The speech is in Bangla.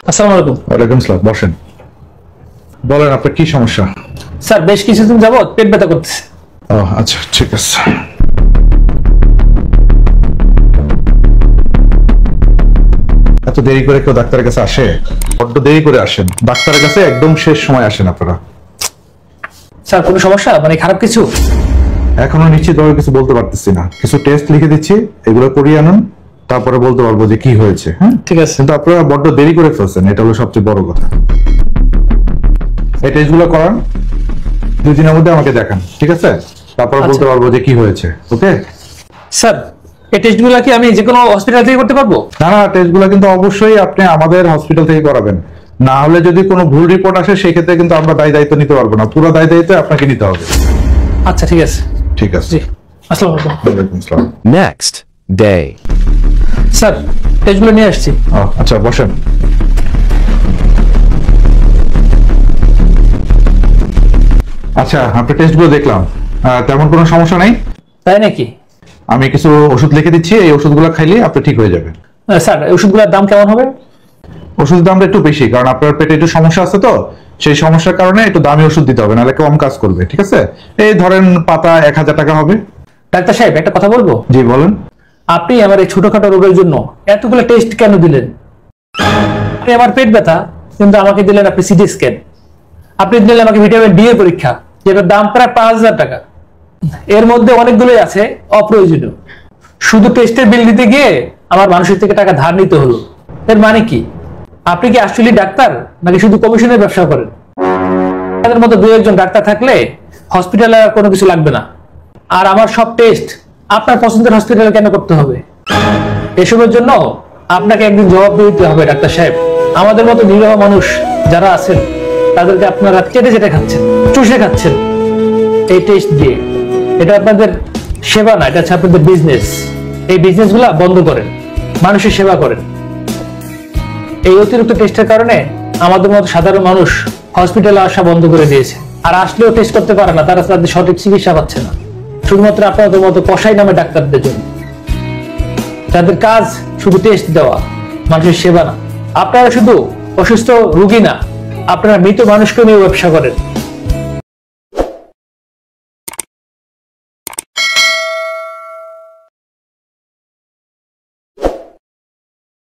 আসসালামু আলাইকুম। ওয়ালাইকুম আসসালাম, বসেন। বলেন আপনার কি সমস্যা? স্যার বেশ কিছুদিন যাবত পেট ব্যথা করতেছে। ও আচ্ছা, ঠিক আছে। এত দেরি করে কেউ ডাক্তারের কাছে আসে? বড্ড দেরি করে আসেন ডাক্তারের কাছে, একদম শেষ সময় আসেন আপনারা। স্যার কোনো সমস্যা, মানে খারাপ কিছু? এখনো নিশ্চিতভাবে কিছু বলতে পারতেছি না, কিছু টেস্ট লিখে দিচ্ছি, এগুলো করিয়ে আনুন, তারপরে বলতে পারবো যে কি হয়েছে। হ্যাঁ ঠিক আছে। কিন্তু আপনারা বড্ড দেরি করে ফেলছেন, এটা হলো সবচেয়ে বড় কথা। এই টেস্টগুলো করান, 2 দিনের মধ্যে আমাকে দেখান, ঠিক আছে? তারপরে বলতে পারবো যে কি হয়েছে। ওকে স্যার এই টেস্টগুলো কি আমি যে কোনো হসপিটাল থেকে করতে পারবো? না না, টেস্টগুলো কিন্তু অবশ্যই আপনি আমাদের হসপিটাল থেকে করাবেন। না হলে যদি কোনো ভুল রিপোর্ট আসে সেই ক্ষেত্রে কিন্তু আমরা দায় দায়িত্ব নিতে পারবো না, পুরো দায় দায়িত্ব আপনাকে নিতে হবে। আচ্ছা ঠিক আছে। ঠিক আছে। জি আসসালামু আলাইকুম। ওয়ালাইকুম আসসালাম। Next day. স্যার টেস্টগুলো নিয়ে আসছি। আচ্ছা বসেন। আচ্ছা আপনার টেস্টগুলো দেখলাম, তেমন কোনো সমস্যা নেই। তাই নাকি? আমি কিছু ওষুধ লিখে দিচ্ছি, এই ওষুধগুলো খাইলে আপনি ঠিক হয়ে যাবেন। স্যার এই ওষুধগুলোর দাম কেমন হবে? ওষুধের দামটা একটু বেশি, কারণ আপনার পেটে একটু সমস্যা আছে, তো সেই সমস্যার কারণে একটু দামি ওষুধ দিতে হবে, নাহলে কম কাজ করবে। ঠিক আছে, এই ধরেন পাতা 1000 টাকা হবে। ডাক্তার সাহেব একটা কথা বলবো? জি বলেন। আপনি আমার এই ছোটখাটো রোগের জন্য এতগুলো টেস্ট কেন দিলেন? আপনি আমার পেট ব্যথা, কিন্তু আমাকে দিলেন আপনি সিটি স্ক্যান। আপনি দিলেন আমাকে ভিটামিন ডি এর পরীক্ষা, যেটার দাম প্রায় 5000 টাকা। এর মধ্যে অনেকগুলোই আছে অপ্রয়োজনীয়। শুধু টেস্টের বিল দিতে গিয়ে আমার মানুষের থেকে টাকা ধার নিতে হলো। এর মানে কি? আপনি কি আসলে ডাক্তার নাকি শুধু কমিশনের ব্যবসা করেন? তাদের মতো 2-1 ডাক্তার থাকলে হসপিটালে আর কোনো কিছু লাগবে না। আর আমার সব টেস্ট আপনার পছন্দের হসপিটালে কেন করতে হবে? এসবের জন্য আপনাকে একদিন জবাব দিতে হবে ডাক্তার সাহেব। আমাদের মতো নিরীহ মানুষ যারা আছেন তাদেরকে আপনারা চেটে খাচ্ছেন, চুষে খাচ্ছেন এই টেস্ট দিয়ে। এটা আপনাদের সেবা না, এটা হচ্ছে আপনাদের বিজনেস। এই বিজনেসগুলো বন্ধ করেন, মানুষের সেবা করেন। এই অতিরিক্ত টেস্টের কারণে আমাদের মতো সাধারণ মানুষ হসপিটালে আসা বন্ধ করে দিয়েছে। আর আসলেও টেস্ট করতে পারে না, তারা তাদের সঠিক চিকিৎসা পাচ্ছে না, শুধুমাত্র আপনাদের মতো কসাই নামে ডাক্তারদের জন্য। তাদের কাজ শুধু টেস্ট দেওয়া, মানুষের সেবা না। আপনারা শুধু অসুস্থ রোগী না, আপনারা মৃত মানুষকে নিয়ে ব্যবসা করেন।